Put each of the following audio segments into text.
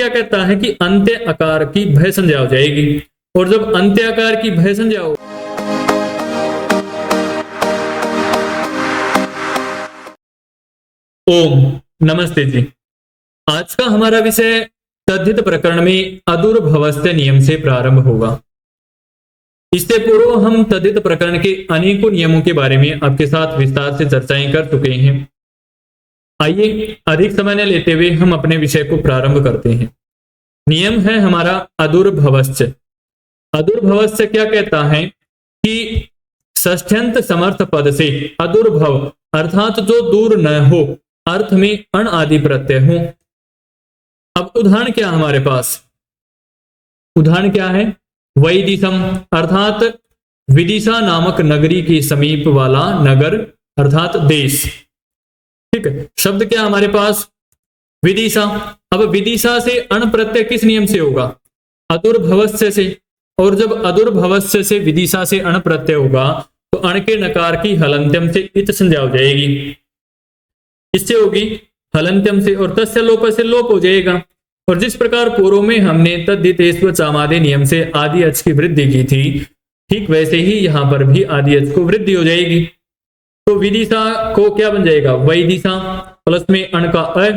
क्या कहता है कि अंत्य आकार की भय संज्ञा हो जाएगी, और जब अंत्य आकार की भय संज्ञा हो ओम नमस्ते जी। आज का हमारा विषय तद्धित प्रकरण में अदूर्भवस्य नियम से प्रारंभ होगा। इससे पूर्व हम तद्धित प्रकरण के अनेकों नियमों के बारे में आपके साथ विस्तार से चर्चाएं कर चुके हैं। आइए अधिक समय न लेते हुए हम अपने विषय को प्रारंभ करते हैं। नियम है हमारा अदूर्भवस्य। अदूर्भवस्य क्या कहता है कि षष्ठ्यंत समर्थ पद से अदूर्भव अर्थात जो दूर न हो अर्थ में अण आदि प्रत्यय हो। अब उदाहरण क्या हमारे पास, उदाहरण क्या है, वैदिशम अर्थात विदिशा नामक नगरी के समीप वाला नगर अर्थात देश। ठीक है, शब्द क्या हमारे पास, विदिशा। अब विदिशा से अण प्रत्यय किस नियम से होगा, अदूर्भवस्य से, और जब अदूर्भवस्य से विदिशा से अण प्रत्यय होगा तो अण के नकार की हलंत्यम से इत संज्ञा हो जाएगी। इससे होगी हलंत्यम से, और तस्य लोप से लोप हो जाएगा। और जिस प्रकार पूर्व में हमने तद्धितेष्व चामादे नियम से आदि अच की वृद्धि की थी, ठीक वैसे ही यहां पर भी आदि अच को वृद्धि हो जाएगी। तो विदिशा को क्या बन जाएगा, वैदिशा प्लस में अण का अ।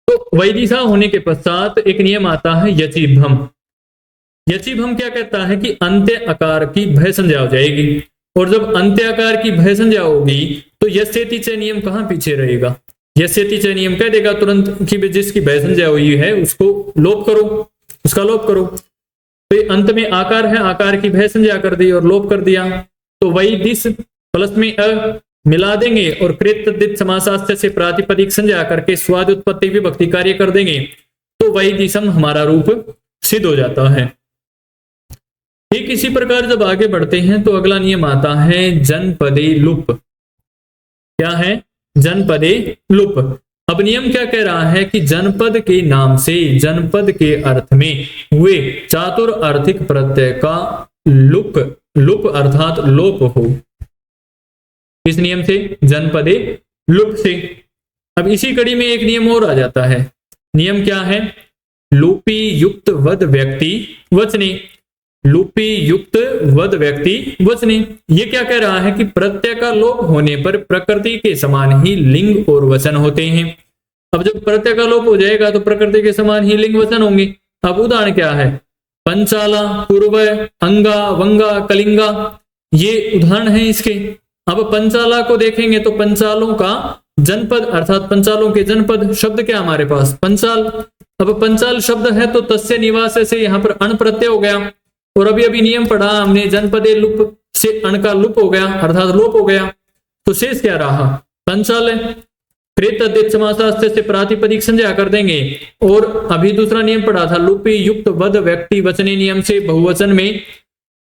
तो वैदिशा होने के पश्चात एक नियम आता है यचिभम। यचिभम क्या कहता है कि अंत्य आकार की भय संज्ञा हो जाएगी, और जब अंत्य आकार की भय संज्ञा होगी तो यस्येति च नियम कहां पीछे रहेगा, यस्येति च नियम कह देगा तुरंत कि जिसकी भय संज्ञा हुई है उसको लोप करो, उसका लोप करो। तो अंत में आकार है, आकार की भय संज्ञा कर दी और लोप कर दिया। तो वही दिस प्लस में अ मिला देंगे और कृत तद्धित समासास्त्य से प्रातिपदिक संज्ञा करके स्वाद उत्पत्ति विभक्ति कार्य कर देंगे, तो वही दिसम हमारा रूप सिद्ध हो जाता है। ठीक इसी प्रकार जब आगे बढ़ते हैं तो अगला नियम आता है जनपदे लुप। क्या है, जनपदे लुप। अब नियम क्या कह रहा है कि जनपद के नाम से जनपद के अर्थ में हुए चातुर आर्थिक प्रत्यय का लुप, लुप अर्थात लोप हो। इस नियम से, जनपदे लुप से। अब इसी कड़ी में एक नियम और आ जाता है। नियम क्या है, लुपी युक्त वद व्यक्ति वचने। लुपी युक्त वद व्यक्ति वचने, ये क्या कह रहा है कि प्रत्यय का लोप होने पर प्रकृति के समान ही लिंग और वचन होते हैं। अब जब प्रत्यय का लोप हो जाएगा तो प्रकृति के समान ही लिंग वचन होंगे। अब उदाहरण क्या है, पंचाला, पूर्व, अंगा, वंगा, कलिंगा, ये उदाहरण है इसके। अब पंचाला को देखेंगे तो पंचालों का जनपद अर्थात पंचालों के जनपद शब्द क्या हमारे पास, पंचाल। अब पंचाल शब्द है तो तस्य निवास से यहां पर अण प्रत्यय हो गया, और अभी अभी नियम पढ़ा हमने जनपदे लुप से अण का लुप हो गया अर्थात लोप हो गया। तो शेष क्या रहा, पंचाल। कृत तद्धित समासास्त्य से प्रातिपदिक संज्ञा कर देंगे। और अभी दूसरा नियम पढ़ा था लुपी युक्त वद व्यक्ति वचने नियम से बहुवचन में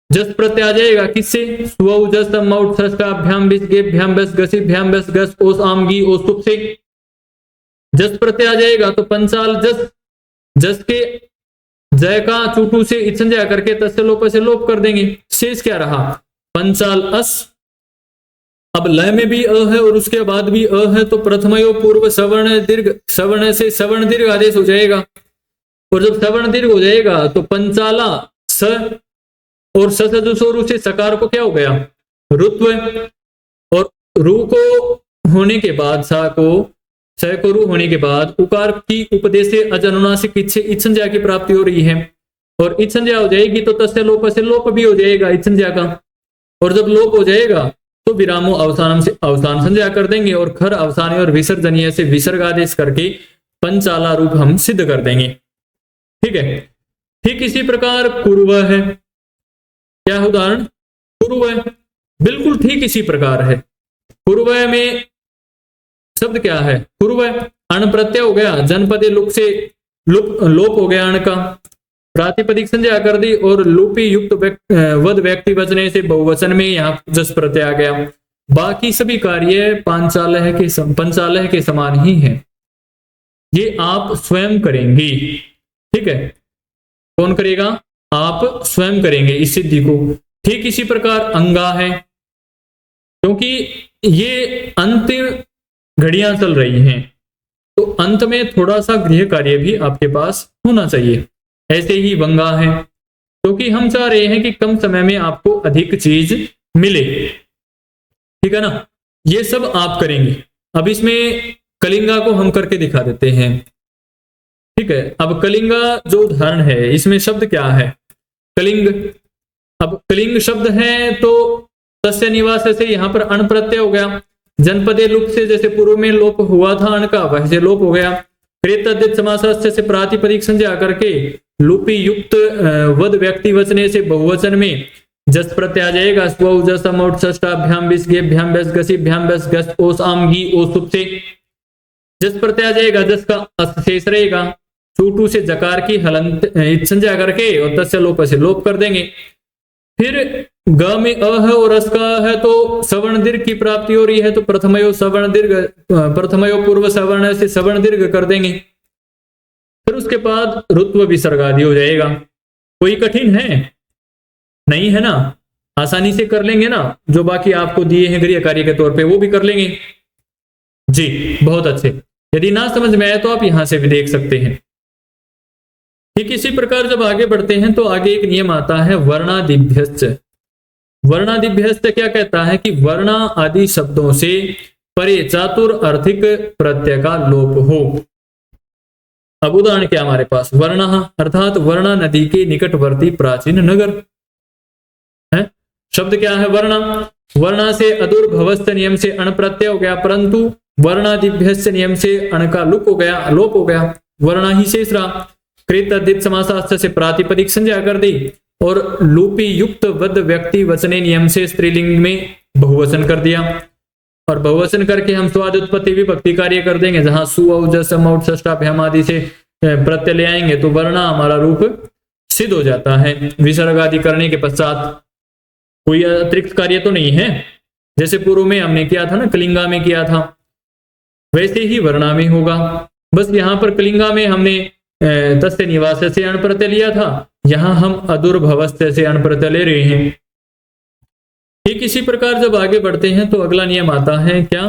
जस प्रत्यय आ जाएगा, किससे, स्वौ जस मौट सस्काभ्याम बिस गेभ्याम बस गसिभ्याम बस गस ओस आम गी ओस तुप से जस प्रत्यय आ जाएगा। तो पंचाल जस, जस के जय का चूटू से इत संज्ञा करके तस्य लोप से लोप कर देंगे। शेष क्या रहा, पंचाल अस। अब लय में भी अ है और उसके बाद भी अ है, तो प्रथमयो पूर्व सवर्ण दीर्घ, सवर्ण से सवर्ण दीर्घ आदेश हो जाएगा। और जब सवर्ण दीर्घ हो जाएगा तो पंचाला स, और ससु से सकार को क्या हो गया, रुत्व। और रू को होने के बाद सा को, स को रू होने के बाद उकार की उपदेश से अजनुनासिक इच संज्ञा की प्राप्ति हो रही है। और इच संज्ञा हो जाएगी तो तस्य लोप से लोप भी हो जाएगा इच संज्ञा का। और जब लोप हो जाएगा तो विरामो अवसानम से अवसान संज्ञा कर देंगे, और खर अवसानी और विसर्जनीय से विसर्ग आदेश करके पंचाला रूप हम सिद्ध कर देंगे। ठीक है, ठीक इसी प्रकार कुर्व है। क्या उदाहरण, कुर्व, बिल्कुल ठीक इसी प्रकार है। कुर्व में शब्द क्या है, पूर्व, अण प्रत्यय हो गया, जनपदे लुप से लोप हो गया अण का, प्रातिपदिक संज्ञा कर दी, और लुपी युक्त वद व्यक्ति वचने से बहुवचन में यहाँ जस प्रत्यय आ गया। बाकी सभी कार्य पंचालय के समान ही है, ये आप स्वयं करेंगे। ठीक है, कौन करेगा, आप स्वयं करेंगे इस सिद्धि को। ठीक इसी प्रकार अंगा है, क्योंकि ये अंतिम घड़ियां चल रही हैं, तो अंत में थोड़ा सा गृह कार्य भी आपके पास होना चाहिए। ऐसे ही वंगा है, क्योंकि हम चाह रहे हैं कि कम समय में आपको अधिक चीज मिले, ठीक है ना। ये सब आप करेंगे। अब इसमें कलिंगा को हम करके दिखा देते हैं, ठीक है। अब कलिंगा जो उदाहरण है, इसमें शब्द क्या है, कलिंग। अब कलिंग शब्द है तो तस्य निवास से यहां पर अण प्रत्यय हो गया। जनपदे लुप से जैसे पूर्व में लोप हुआ था अण का, वैसे लोप हो गया। प्रेतद्धित समासास्य से प्रातिपदिक संज्ञा करके लुपी युक्त वद व्यक्ति वचने से बहुवचन में जस प्रत्यय आ जाएगा। स्व जस अमौट षष्ठाभ्याम विस गेभ्याम व्यस गसीभ्याम व्यस गस ओस आम गी ओ सुप से जस प्रत्यय आ जाएगा। जस का अस शेष रहेगा। चूटू से जकार की हलंत संज्ञा करके और तस्य लोप से लोप कर देंगे। फिर ग में अ है और रस का है तो सवर्ण दीर्घ की प्राप्ति हो रही है, तो प्रथमयो सवर्ण दीर्घ, प्रथमयो पूर्व सवर्ण से सवर्ण दीर्घ कर देंगे। फिर उसके बाद ऋत्व विसर्ग आदि हो जाएगा। कोई कठिन है नहीं है ना, आसानी से कर लेंगे ना। जो बाकी आपको दिए हैं गृह कार्य के तौर पे वो भी कर लेंगे जी, बहुत अच्छे। यदि ना समझ में आए तो आप यहां से भी देख सकते हैं। ठीक इसी प्रकार जब आगे बढ़ते हैं तो आगे एक नियम आता है वर्णादिभ्यश्च। वर्णादिभ्यश्च क्या कहता है कि वर्णा आदि शब्दों से परे चातुर आर्थिक प्रत्यय का लोप हो। अब उदाहरण क्या हमारे पास, वर्णा अर्थात वर्णा नदी के निकटवर्ती प्राचीन नगर है। शब्द क्या है, वर्णा। वर्णा से अदुर्भवस्थ नियम से अण प्रत्यय हो गया, परंतु वर्णादिभ्यश्च नियम से अण का लुप हो गया, लोप हो गया, वर्णा ही शेष रहा। कृत अधित समासास्त्र से प्रातिपदिक संज्ञा कर दी और लूपी युक्त वद व्यक्ति वचने नियम से स्त्रीलिंग में बहुवचन कर दिया। और बहुवचन करके हम स्वाद उत्पत्ति विभक्ति कार्य कर देंगे। जहां सु औ जस मौट षष्ठाभ्याम आदि से प्रत्यय ले आएंगे तो वर्णा हमारा रूप सिद्ध हो जाता है। विसर्ग आदि करने के पश्चात कोई अतिरिक्त कार्य तो नहीं है, जैसे पूर्व में हमने किया था ना, कलिंगा में किया था, वैसे ही वर्णा में होगा। बस यहाँ पर कलिंगा में हमने तस्य निवास से अण प्रत्यय लिया था, यहां हम अदुर्भवस्थ से अण प्रत्यय ले रहे हैं। ठीक इसी प्रकार जब आगे बढ़ते हैं तो अगला नियम आता है क्या,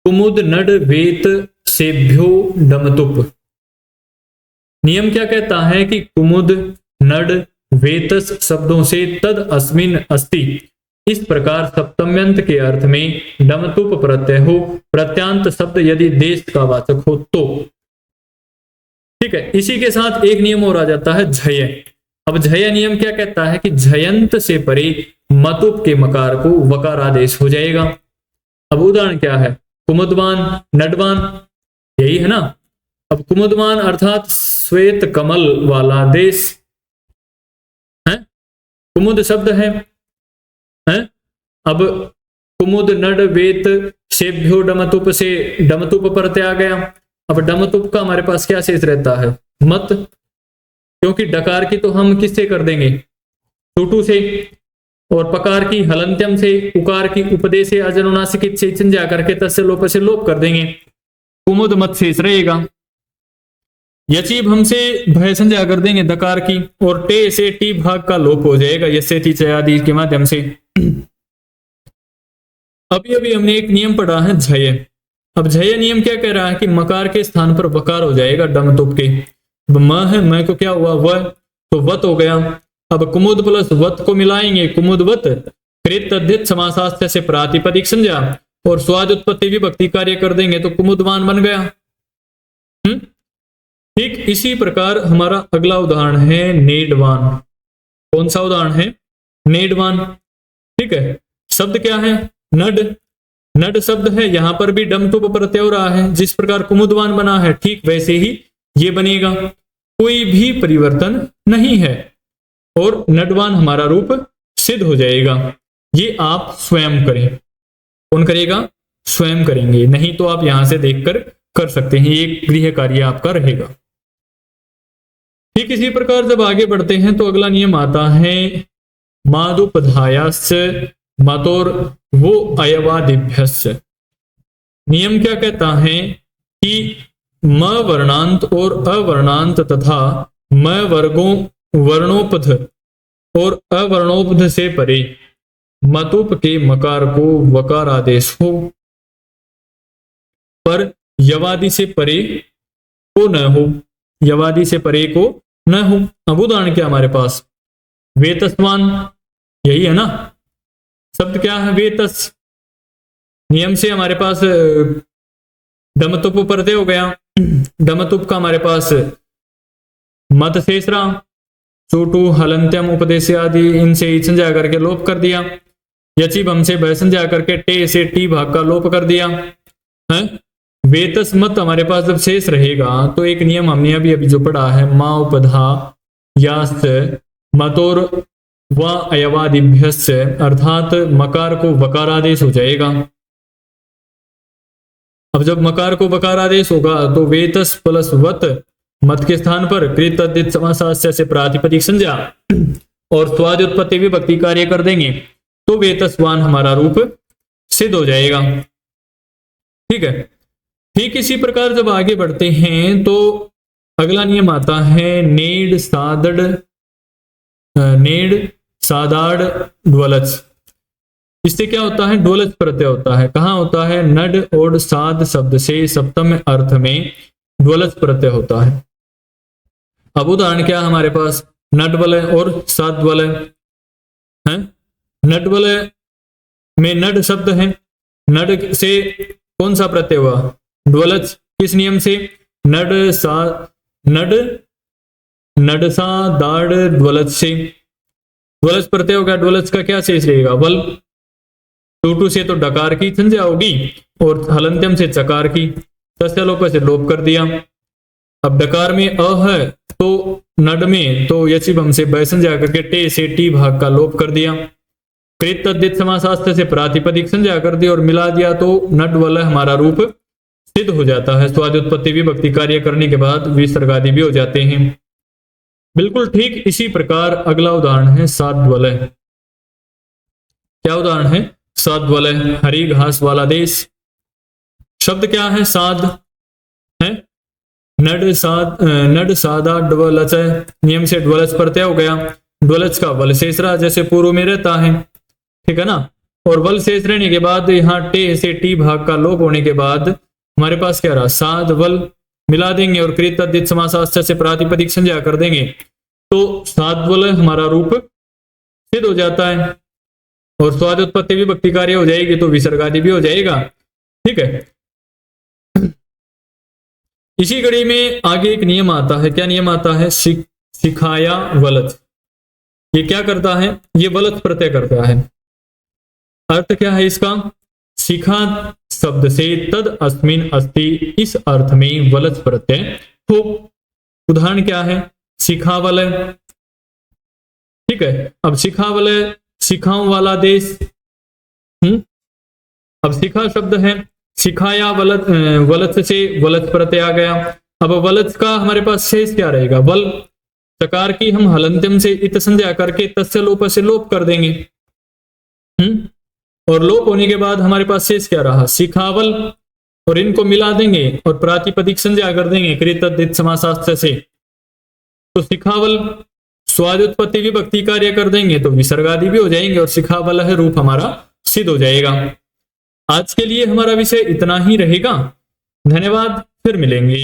कुमुद नड वेत सेभ्यो डमतुप। नियम क्या कहता है कि कुमुद नड वेतस शब्दों से तद अस्मिन अस्ति, इस प्रकार सप्तम्यंत के अर्थ में डमतुप प्रत्यय हो, प्रत्यांत शब्द यदि देश का वाचक हो तो। ठीक है, इसी के साथ एक नियम और आ जाता है झय। अब झय नियम क्या कहता है कि झयंत से परे मतुप के मकार को वकार आदेश हो जाएगा। अब उदाहरण क्या है, कुमुदवान नडवान, यही है ना। अब कुमुदवान अर्थात श्वेत कमल वाला देश है, कुमुद शब्द है। अब कुमुद नड वेत सेभ्यो डमतुप से डमतुप प्रत्यय आ गया। अब डमतुप का हमारे पास क्या शेष रहता है, मत, क्योंकि डकार की तो हम किससे कर देंगे, टूटू से, और पकार की हलंत्यम से, उकार की उपदेश से अजनुनासिक से संज्ञा करके तस्य लोप से लोप कर देंगे, कुमुद मत शेष रहेगा। यचीब हमसे भय संज्ञा कर देंगे दकार की, और टे से टी भाग का लोप हो जाएगा यसे टी आदि के माध्यम से। अभी हमने एक नियम पढ़ा है झय। अब झय नियम क्या कह रहा है कि मकार के स्थान पर वकार हो जाएगा डमतुप के। म है, मैं को क्या हुआ, वह, तो वत हो गया। अब कुमुद प्लस वत को मिलाएंगे, कुमुदवत, कृत तद्धित समासास्त्र से प्रातिपदिक संज्ञा और स्वाद उत्पत्ति विभक्ति कार्य कर देंगे तो कुमुदवान बन गया। ठीक इसी प्रकार हमारा अगला उदाहरण है नेडवान। कौन सा उदाहरण है, नेडवान। ठीक है, शब्द क्या है, नड। नड शब्द है, यहां पर भी डमतुप प्रत्यय हो रहा है। जिस प्रकार कुमुदवान बना है ठीक वैसे ही ये बनेगा, कोई भी परिवर्तन नहीं है और नडवान हमारा रूप सिद्ध हो जाएगा। ये आप स्वयं करें। कौन करेगा, स्वयं करेंगे, नहीं तो आप यहां से देखकर कर सकते हैं, ये गृह कार्य आपका रहेगा। ठीक इसी प्रकार जब आगे बढ़ते हैं तो अगला नियम आता है मादुपधायाश्च मतोर वो अयवादिभ्यश्च। नियम क्या कहता है कि म वर्णांत और अवर्णांत तथा म वर्गों वर्णोपध और अवर्णोपध से परे मतुप के मकार को वकार आदेश हो, पर यवादि से परे को न हो, यवादि से परे को न हो। अब उदाहरण क्या हमारे पास, वेतस्वान, यही है ना शब्द, क्या है वेतस, नियम से हमारे पास दमतुप प्रत्यय हो गया, दमतुप का हमारे पास मत शेष रहा, चोटू हलंत्यम उपदेश आदि इनसे ई संज्ञा करके लोप कर दिया, यचिब हमसे भ संज्ञा करके टे से टी भाग का लोप कर दिया है। वेतस मत हमारे पास जब शेष रहेगा तो एक नियम हमने अभी अभी जो पढ़ा है, मा उपधा यास मतोर व अयवादिभ्यस्य, अर्थात मकार को वकारादेश हो जाएगा। अब जब मकार को वकारादेश होगा तो वेतस प्लस वत, मत के स्थान पर कृत तद्धित समासास्य से प्रातिपदिक संज्ञा और स्वाद उत्पत्ति विभक्ति कार्य कर देंगे तो वेतस्वान हमारा रूप सिद्ध हो जाएगा। ठीक है, ठीक इसी प्रकार जब आगे बढ़ते हैं तो अगला नियम आता है नेड सादड़, नेड सादाड़ ड्वलच। इससे क्या होता है, ड्वलच प्रत्यय होता है। कहां होता है, नड और साद शब्द से सप्तम अर्थ में ड्वलच प्रत्यय होता है। अब उदाहरण क्या है हमारे पास, नडवलय और साद्वलय है। नडवलय में नड शब्द है, नड से कौन सा प्रत्यय हुआ, ड्वलच, किस नियम से, नड सा दाड़ ड्वलच से, ड्वलच प्रत्यय होगा। ड्वलच का क्या शेष रहेगा, वल, टूटू से तो डकार की संज्ञा होगी और हलंत्यम से चकार की, तस्लोप से लोप कर दिया। अब डकार में अ है तो नड में तो यचिबम से ब संज्ञा करके टे से टी भाग का लोप कर दिया, कृत तद्धित समासास्त्र से प्रातिपदिक संज्ञा कर दी और मिला दिया तो नड वल हमारा रूप सिद्ध हो जाता है। स्वाद उत्पत्ति विभक्ति कार्य करने के बाद विसर्ग आदि भी हो जाते हैं। बिल्कुल ठीक इसी प्रकार अगला उदाहरण है साद्वलय। क्या उदाहरण है, साद्वलय, हरी घास वाला देश। शब्द क्या है, साद है, नड सादा ड्वलच, नियम से ड्वलच प्रत्यय हो गया। ड्वलच का वल शेष रहा जैसे पूर्व में रहता है, ठीक है ना, और वल शेष रहने के बाद यहाँ टे से टी भाग का लोप होने के बाद हमारे पास क्या रहा, साद वल मिला देंगे और कृत तद्धित समासास्त्र से प्रातिपदिक संज्ञा कर देंगे तो साद्वलय हमारा रूप सिद्ध हो जाता है और स्वाद उत्पत्ति विभक्ति कार्य हो जाएगी तो विसर्ग आदि भी हो जाएगा। ठीक है, इसी कड़ी में आगे एक नियम आता है। क्या नियम आता है, सिखाया वलत। ये क्या करता है, ये वलत प्रत्यय करता है। अर्थ क्या है इसका, शिखा शब्द से तद अस्मिन अस्ति, इस अर्थ में वलत प्रत्यय हो। उदाहरण क्या है, शिखावलय। ठीक है, अब शिखावलय, शिखाओं वाला देश। अब शिखा शब्द है, सिखाया वलत, वलत से वलत प्रत्यय आ गया। अब वलत का हमारे पास शेष क्या रहेगा, वल, चकार की हम हलंत्यम से इत संज्ञा करके तस्य लोप से लोप कर देंगे। और लोप होने के बाद हमारे पास शेष क्या रहा, शिखावल, और इनको मिला देंगे और प्रातिपदिक संज्ञा कर देंगे कृत तद्धित समासास्त्र से तो शिखावल, स्वाद उत्पत्ति विभक्ति कार्य कर देंगे तो विसर्ग आदि भी हो जाएंगे और शिखावल है रूप हमारा सिद्ध हो जाएगा। आज के लिए हमारा विषय इतना ही रहेगा। धन्यवाद, फिर मिलेंगे।